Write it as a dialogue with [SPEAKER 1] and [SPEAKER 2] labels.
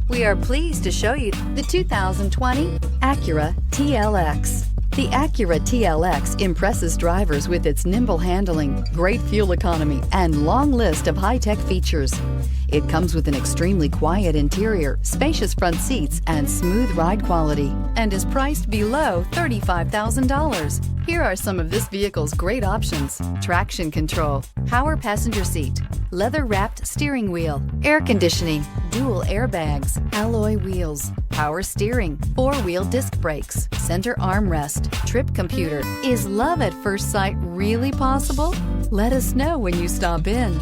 [SPEAKER 1] We are pleased to show you the 2020 Acura TLX. The Acura TLX impresses drivers with its nimble handling, great fuel economy, and long list of high-tech features. It comes with an extremely quiet interior, spacious front seats, and smooth ride quality, and is priced below $35,000. Here are some of this vehicle's great options: traction control, power passenger seat, leather-wrapped steering wheel, air conditioning, dual airbags, alloy wheels, power steering, four-wheel disc brakes, center armrest, trip computer. Is love at first sight really possible? Let us know when you stop in.